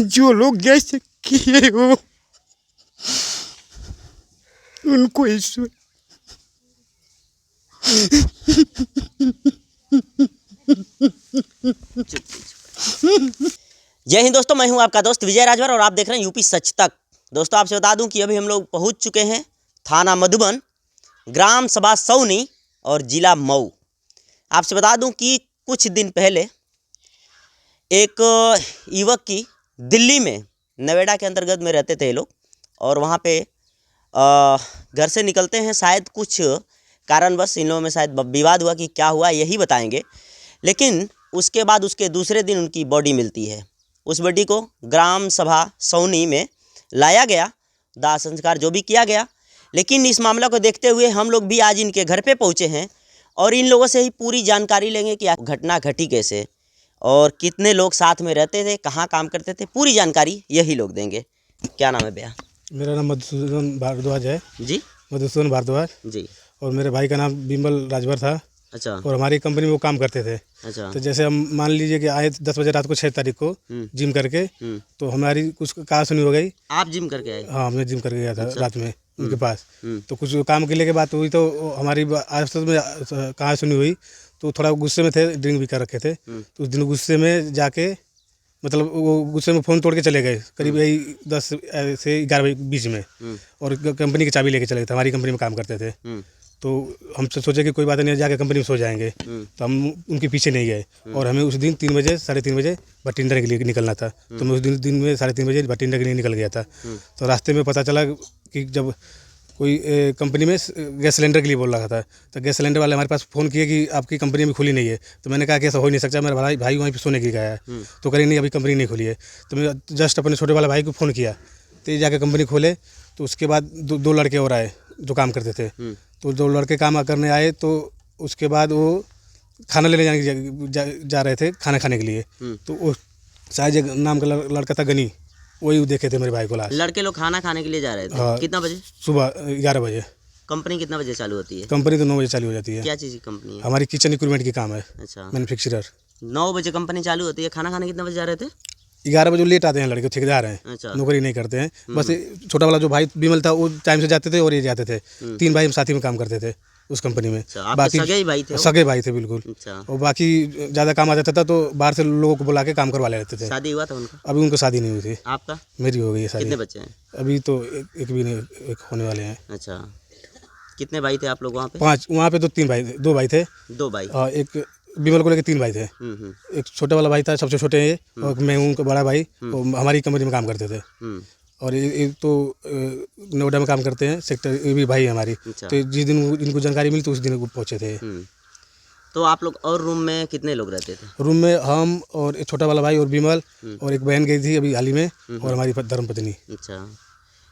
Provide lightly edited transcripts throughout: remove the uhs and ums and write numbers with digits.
जो लोग जैसे किए हो उनको ईश्वर जय हिंद दोस्तों, मैं हूं आपका दोस्त विजय राजभर और आप देख रहे हैं यूपी सच तक। दोस्तों आपसे बता दूं कि अभी हम लोग पहुंच चुके हैं थाना मधुबन, ग्राम सभा सौनी और जिला मऊ। आपसे बता दूं कि कुछ दिन पहले एक युवक की दिल्ली में नोएडा के अंतर्गत में रहते थे ये लोग, और वहाँ पे घर से निकलते हैं, शायद कुछ कारणवश इन लोगों में शायद विवाद हुआ कि क्या हुआ यही बताएंगे। लेकिन उसके बाद उसके दूसरे दिन उनकी बॉडी मिलती है। उस बॉडी को ग्राम सभा सौनी में लाया गया, दाह संस्कार जो भी किया गया। लेकिन इस मामला को देखते हुए हम लोग भी आज इनके घर पे पहुँचे हैं और इन लोगों से ही पूरी जानकारी लेंगे कि घटना घटी कैसे और कितने लोग साथ में रहते थे, कहाँ काम करते थे, पूरी जानकारी यही लोग देंगे। क्या नाम है भैया? मेरा नाम मधुसूदन भारद्वाज है जी, मधुसूदन भारद्वाज। जी। और मेरे भाई का नाम बिमल राजभर था। अच्छा, और हमारी कंपनी में वो काम करते थे। अच्छा। तो जैसे हम मान लीजिए कि आए 10 बजे रात को 6 तारीख को जिम करके, तो हमारी कुछ कहा सुनी हो गई। आप जिम करके आए? हाँ, मैं जिम करके गया था। अच्छा। रात में उनके पास। तो कुछ काम के लिए के बात हुई, तो हमारी आपस में कहा सुनी हुई, तो थोड़ा गुस्से में थे, ड्रिंक भी कर रखे थे। तो उस दिन गुस्से में जाके मतलब वो गुस्से में फ़ोन तोड़ के चले गए, करीब यही 10 से 11 बजे बीच में। और कंपनी की चाबी लेके चले गए थे, हमारी कंपनी में काम करते थे। तो हम सोचे कि कोई बात नहीं, जाके कंपनी में सो जाएंगे। तो हम उनके पीछे नहीं गए। और हमें उस दिन 3 बजे 3:30 बजे भटिंडा के लिए निकलना था। तो मैं उस दिन में 3:30 बजे भटिंडा के लिए निकल गया था। तो रास्ते में पता चला कि जब कोई कंपनी में गैस सिलेंडर के लिए बोल रहा था, तो गैस सिलेंडर वाले हमारे पास फ़ोन किए कि आपकी कंपनी अभी खुली नहीं है। तो मैंने कहा कि ऐसा हो नहीं सकता, मेरा भाई वहीं पे सोने के लिए गया है। तो कहीं नहीं, अभी कंपनी नहीं खुली है। तो मैं जस्ट अपने छोटे वाले भाई को फ़ोन किया, तो ये जाके कंपनी खोले। तो उसके बाद दो लड़के और आए जो काम करते थे। तो 2 लड़के काम करने आए, तो उसके बाद वो खाना लेने जाने जा रहे थे, खाना खाने के लिए। तो वो शायद नाम का लड़का था गनी, वही देखे थे मेरे भाई को लास्ट। लड़के लोग खाना खाने के लिए जा रहे थे? हाँ। कितना बजे? सुबह 11 बजे। कंपनी कितना बजे चालू होती है? कंपनी तो 9 बजे चालू हो जाती है। क्या चीज़ की कंपनी है? हमारी किचन इक्विपमेंट की काम है। अच्छा, मैन्युफैक्चरर। 9 बजे कंपनी चालू होती है। खाना खाने कितना बजे जा रहे थे? 11 बजे लेट आते हैं लड़के, ठेकेदार हैं। अच्छा। नौकरी नहीं करते हैं। बस छोटा वाला जो भाई बिमल था, वो टाइम से जाते थे और ये जाते थे। 3 भाई हम साथ ही में काम करते थे उस कंपनी में। अच्छा, आपके सगे ही भाई थे वो? सगे भाई थे बिल्कुल। अच्छा। और बाकी ज़्यादा काम आ जाता था तो बाहर से लोगों को बुला के काम करवा लेते थे। शादी हुआ था उनका? अभी उनको शादी नहीं हुई थी। आपका? मेरी हो गई है शादी। कितने बच्चे हैं? अभी तो एक भी नहीं, एक होने वाले हैं। अच्छा, कितने भाई थे आप लोग वहाँ पे? 5। वहाँ पे तो 3 भाई, 2 भाई थे। 2 भाई? और एक बिमल को लेके 3 भाई थे। एक छोटा वाला भाई था, सबसे छोटे हैं, और मैं हूँ उनका बड़ा भाई। और हमारी कंपनी में काम करते थे। और ये तो नोएडा में काम करते हैं, सेक्टर, ये भी भाई है हमारी। अच्छा। तो जिस दिन इनको जानकारी मिली तो उस दिन वो पहुँचे थे। तो आप लोग और रूम में कितने लोग रहते थे? रूम में हम और एक छोटा वाला भाई और बिमल, और एक बहन गई थी अभी हाल ही में, और हमारी धर्मपत्नी। अच्छा,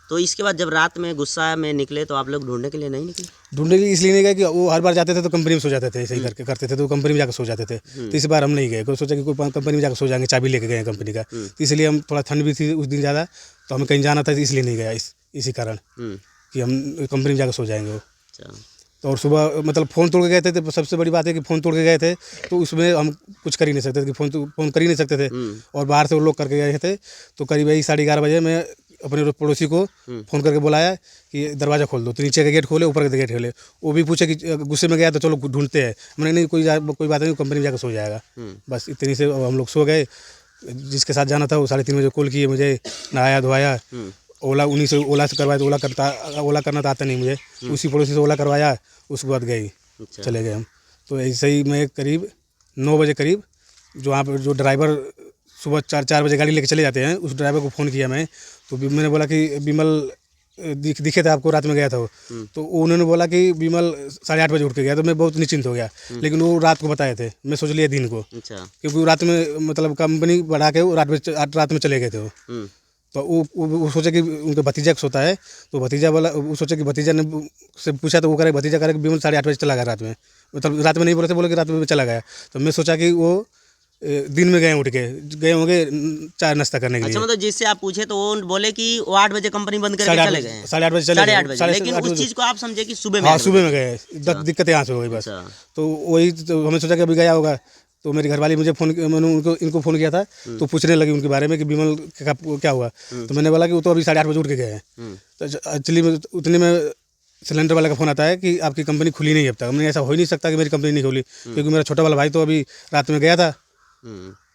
तो इसके बाद जब रात में गुस्सा में निकले तो आप लोग ढूंढने के लिए नहीं निकले? ढूंढने के लिए इसलिए नहीं गए कि वो हर बार जाते थे तो कंपनी में सो जाते थे, ऐसे ही करते थे, तो कंपनी में जाकर सो जाते थे। तो इस बार हम नहीं गए, कोई सोचा कि कोई कंपनी में जाकर सो जाएंगे, चाबी लेके गए कंपनी का। तो इसलिए हम, थोड़ा ठंड भी थी उस दिन ज़्यादा, तो हमें कहीं जाना था, इसलिए नहीं गया इसी कारण कि हम कंपनी में जाकर सो जाएंगे वो। तो और सुबह मतलब फ़ोन तोड़ के गए थे। तो सबसे बड़ी बात है कि फ़ोन तोड़ के गए थे, तो उसमें हम कुछ कर ही नहीं सकते थे, कि फ़ोन कर ही नहीं सकते थे। और बाहर से वो लोग करके गए थे। तो करीब यही 11:30 बजे मैं अपने पड़ोसी को फ़ोन करके बुलाया कि दरवाज़ा खोल दो। तो नीचे का गेट खोले, ऊपर का गेट खोले। वो भी पूछे कि गुस्से में गया तो चलो ढूंढते हैं। मैंने नहीं, कोई बात नहीं, कंपनी में जाकर सो जाएगा। बस इतनी से हम लोग सो गए। जिसके साथ जाना था वो 3:30 बजे कॉल किए मुझे, नहाया धोया, ओला उन्हीं से ओला से करवाया। तो ओला करना तो आता नहीं मुझे, उसी पड़ोसी से ओला करवाया, उसके बाद गई। अच्छा। चले गए हम। तो ऐसे ही मैं करीब 9 बजे करीब, जो वहाँ पर जो ड्राइवर सुबह 4 बजे गाड़ी लेके चले जाते हैं, उस ड्राइवर को फ़ोन किया मैं। तो मैंने बोला कि बिमल दिखे थे आपको, रात में गया था वो। तो उन्होंने बोला कि बिमल 8:30 बजे उठ के गया। तो मैं बहुत निश्चिंत हो गया। लेकिन वो रात को बताए थे, मैं सोच लिया दिन को। अच्छा। क्योंकि वो रात में मतलब कंपनी बढ़ा के वो रात में चले गए थे वो। तो वो सोचे कि उनके भतीजा को सोता है। तो भतीजा बोला, वो सोचे कि भतीजा ने से पूछा, तो वो करे भतीजा करे कि बिमल 8:30 बजे चला गया रात में। मतलब रात में नहीं बोले थे, बोले कि रात में चला गया। तो मैं सोचा कि वो दिन में उठ के गए होंगे चाय नाश्ता करने के लिए। अच्छा, मतलब जिससे आप पूछे तो वो बोले कि वो 8 बजे कंपनी बंद करके चले गए हैं। 8:30 बजे चले गए। 8:30 बजे। लेकिन उस चीज़ को आप समझे कि सुबह में? हाँ, सुबह में गए। दिक्कत यहाँ से हो गई बस। तो वही तो हमें सोचा कि अभी गया होगा, तो मेरी घरवाली मुझे मैंने इनको फ़ोन किया था, तो पूछने लगी उनके बारे में कि विमल का क्या हुआ। तो मैंने बोला कि वो तो अभी 8:30 बजे उठ के गए हैं। तो एक्चुअली उतने में सिलेंडर वाले का फ़ोन आता है कि आपकी कंपनी खुली नहीं है अब तक। हमने ऐसा हो ही नहीं सकता कि मेरी कंपनी नहीं खुली, क्योंकि मेरा छोटा वाला भाई तो अभी रात में गया था।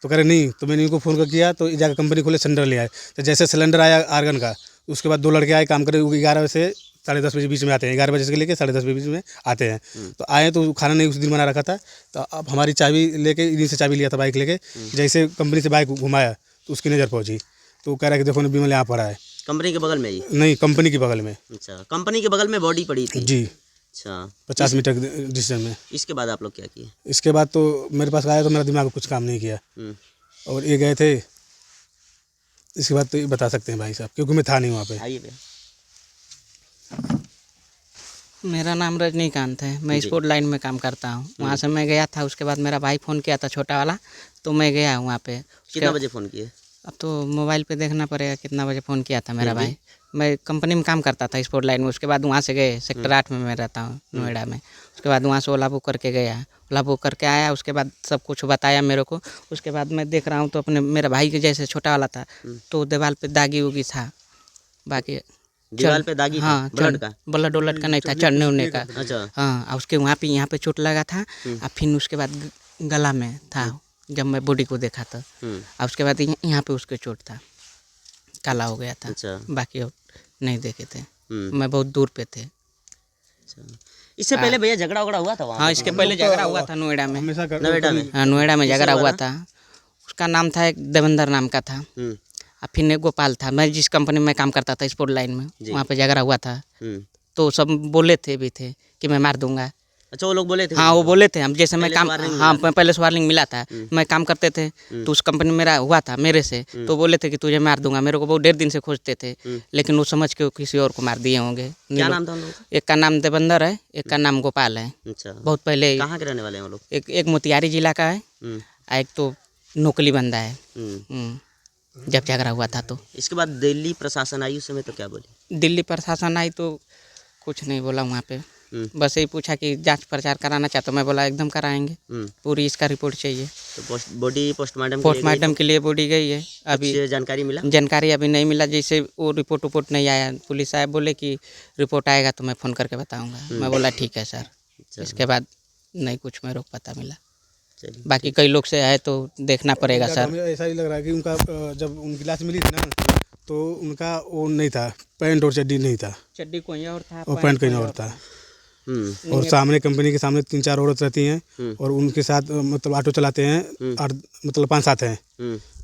तो कह रहे नहीं, तो मैंने इनको फ़ोन किया तो जाकर कंपनी खोले, सिलेंडर ले आए। तो जैसे सिलेंडर आया आर्गन का, उसके बाद 2 लड़के आए काम करे, वो 11 से 10:30 बजे बीच में आते हैं, 11 बजे से लेकर 10:30 बजे बीच में आते हैं। तो आए तो खाना नहीं उस दिन बना रखा था, तो अब हमारी चाबी लेके इन्हीं से चाबी लिया था बाइक लेके। जैसे कंपनी से बाइक घुमाया तो उसकी नज़र पहुंची, तो कह रहा है कि देखो ना विमल यहाँ पड़ा है। कंपनी के बगल में ही? नहीं, कंपनी के बगल में। अच्छा, कंपनी के बगल में बॉडी पड़ी थी? जी। अच्छा, 50 मीटर डिस्टेंस में। इसके बाद आप लोग क्या किए? इसके बाद तो मेरे पास आया तो मेरा दिमाग कुछ काम नहीं किया, और ये गए थे। इसके बाद तो ये बता सकते हैं भाई साहब, क्योंकि मैं था नहीं वहाँ पे। आइए भैया। मेरा नाम रजनीकांत है, मैं स्पोर्ट लाइन में काम करता हूँ। वहाँ से मैं गया था, उसके बाद मेरा भाई फ़ोन किया था छोटा वाला, तो मैं गया वहाँ पे। कितना बजे फ़ोन किए? अब तो मोबाइल पे देखना पड़ेगा कितना बजे फ़ोन किया था मेरा भाई। मैं कंपनी में काम करता था स्पोर्ट लाइन में। उसके बाद वहाँ से गए, सेक्टर 8 में मैं रहता हूँ, नोएडा में। उसके बाद वहाँ से ओला बुक करके गया, ओला बुक करके आया। उसके बाद सब कुछ बताया मेरे को। उसके बाद मैं देख रहा हूँ तो अपने मेरा भाई के जैसे छोटा वाला था, तो दीवार पे दागी उगी था। बाकी दीवार पे दागी? हाँ, ब्लड का, ब्लड उलट का नहीं था, चढ़ने उड़ने का। अच्छा। हाँ, और उसके वहाँ पे यहाँ पे चोट लगा था, और फिर उसके बाद गला में था जब मैं बॉडी को देखा था। और उसके बाद यहाँ पे उसके चोट था, काला हो गया था। अच्छा। बाकी और नहीं देखे थे, मैं बहुत दूर पे थे। इससे पहले भैया झगड़ा हुआ था वहाँ? हाँ, इसके पहले झगड़ा हुआ था नोएडा में। नोएडा में? हाँ, नोएडा में झगड़ा हुआ था। उसका नाम था, एक देवेंद्र नाम का था, और फिर एक गोपाल था। मैं जिस कंपनी में काम करता था स्पोर्ट लाइन में, वहाँ पे झगड़ा हुआ था। तो सब बोले थे भी थे कि मैं मार दूंगा। अच्छा, वो लोग बोले थे? हाँ, वो बोले थे। हम जैसे मैं काम, हाँ पहले से वार्निंग मिला था, मैं काम करते थे तो उस कंपनी में मेरा हुआ था मेरे से, तो बोले थे कि तुझे मार दूंगा। मेरे को बहुत 1.5 दिन से खोजते थे, लेकिन वो समझ के किसी और को मार दिए होंगे। क्या नाम था उन लोगों? एक का नाम देवेंद्र है, एक का नाम गोपाल है। अच्छा। बहुत पहले। कहाँ के रहने वाले हैं वो लोग? एक मोतिहारी जिला का है, एक तो नोकली बंदा है। जब झगड़ा हुआ था तो इसके बाद दिल्ली प्रशासन आई, उस समय तो क्या बोली? दिल्ली प्रशासन आई तो कुछ नहीं बोला वहाँ पे। बस यही पूछा कि जांच प्रचार कराना चाहते हो। मैं बोला एकदम कराएंगे, पूरी इसका रिपोर्ट चाहिए। तो बॉडी पोस्टमार्टम के लिए बॉडी गई है। अभी जानकारी मिला? जानकारी अभी नहीं मिला। जैसे वो रिपोर्ट नहीं आया, पुलिस साहब बोले कि रिपोर्ट आएगा तो मैं फ़ोन करके बताऊँगा। मैं बोला ठीक है सर। इसके बाद नहीं कुछ मेरे को पता मिला। बाकी कई लोग से है तो देखना पड़ेगा सर। ऐसा ही लग रहा है कि उनका जब उनकी लाश मिली थी ना, तो उनका वो नहीं था, पैंट और चड्डी नहीं था, चड्डी कोई और था और पैंट कहीं और था। और सामने कंपनी के सामने 3-4 औरत रहती हैं, और उनके साथ मतलब ऑटो चलाते हैं, और मतलब 5-7 हैं।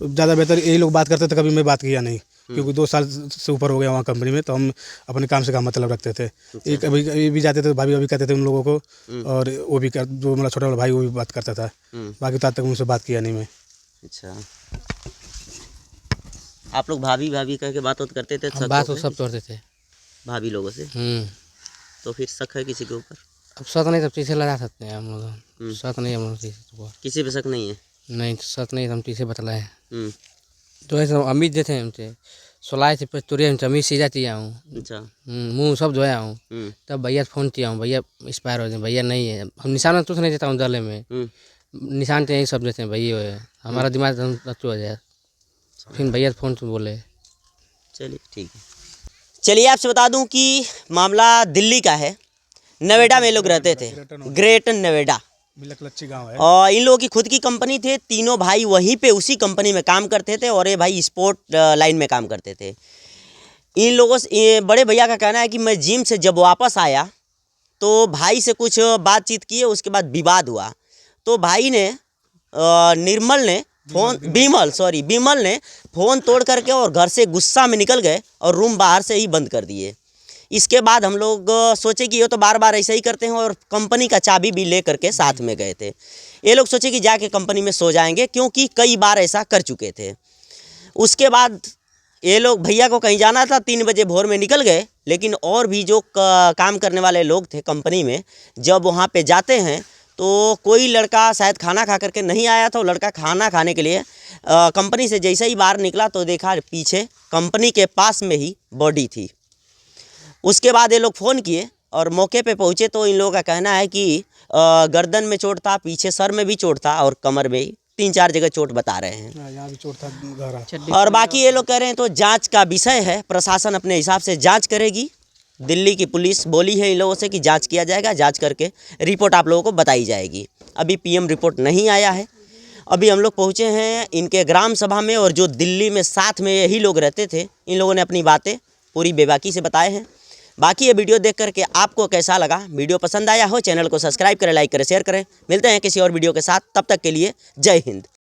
ज़्यादा बेहतर यही लोग बात करते थे, कभी मैं बात किया नहीं, क्योंकि 2 साल से ऊपर हो गया वहाँ कंपनी में, तो हम अपने काम से काम मतलब रखते थे। एक अभी भी जाते थे, भाभी अभी कहते थे उन लोगों को, और वो भी जो मेरा छोटा वाला भाई वो भी बात करता था। बाकी तो आज तक उनसे बात किया नहीं मैं। अच्छा, आप लोग भाभी कह के बात करते थे? बात सब करते थे भाभी लोगों से। तो फिर शक है किसी के ऊपर? अब शक नहीं, तब पीछे लगा सकते हैं हम लोग। शक नहीं, हम लोग किसी पे शक नहीं है? नहीं, शक नहीं, हम पीछे बतलाए। तो ऐसा अमित देते हमसे 16 से 5 हमसे अमित सीधा किया हूँ। अच्छा। मुँह सब धोया हूँ। तब भैया फोन किया हूँ, भैया एक्सपायर हो जाए, भैया नहीं है। हम निशान तो नहीं देता हूँ गले में, निशान तो यही सब देते हैं, भैया है। हमारा दिमाग हो जाए, फिर भैया फ़ोन से बोले। चलिए ठीक है। चलिए आपसे बता दूं कि मामला दिल्ली का है। नोएडा में लोग रहते थे, ग्रेटर नोएडा, लच्छी गांव है। और इन लोगों की खुद की कंपनी थे। तीनों भाई वहीं पे उसी कंपनी में काम करते थे, और ये भाई स्पोर्ट लाइन में काम करते थे। इन लोगों से बड़े भैया का कहना है कि मैं जिम से जब वापस आया तो भाई से कुछ बातचीत किए, उसके बाद विवाद हुआ। तो भाई ने विमल ने फ़ोन तोड़ करके और घर से गुस्सा में निकल गए और रूम बाहर से ही बंद कर दिए। इसके बाद हम लोग सोचे कि ये तो बार बार ऐसे ही करते हैं, और कंपनी का चाबी भी ले करके साथ में गए थे। ये लोग सोचे कि जाके कंपनी में सो जाएंगे, क्योंकि कई बार ऐसा कर चुके थे। उसके बाद ये लोग, भैया को कहीं जाना था, 3 बजे भोर में निकल गए। लेकिन और भी जो काम करने वाले लोग थे कंपनी में, जब वहाँ पे जाते हैं तो कोई लड़का शायद खाना खा करके नहीं आया था। वो लड़का खाना खाने के लिए कंपनी से जैसे ही बाहर निकला तो देखा पीछे कंपनी के पास में ही बॉडी थी। उसके बाद ये लोग फ़ोन किए और मौके पे पहुँचे तो इन लोगों का कहना है कि गर्दन में चोट था, पीछे सर में भी चोट था और कमर में 3-4 जगह चोट बता रहे हैं। यहाँ भी चोट था गहरा। और बाकी ये लोग कह रहे हैं तो जांच का विषय है, प्रशासन अपने हिसाब से जांच करेगी। दिल्ली की पुलिस बोली है इन लोगों से कि जांच किया जाएगा, जांच करके रिपोर्ट आप लोगों को बताई जाएगी। अभी पीएम रिपोर्ट नहीं आया है। अभी हम लोग पहुँचे हैं इनके ग्राम सभा में, और जो दिल्ली में साथ में यही लोग रहते थे, इन लोगों ने अपनी बातें पूरी बेबाकी से बताए हैं। बाकी ये वीडियो देख करके आपको कैसा लगा? वीडियो पसंद आया हो चैनल को सब्सक्राइब करें, लाइक करें, शेयर करें। मिलते हैं किसी और वीडियो के साथ, तब तक के लिए जय हिंद।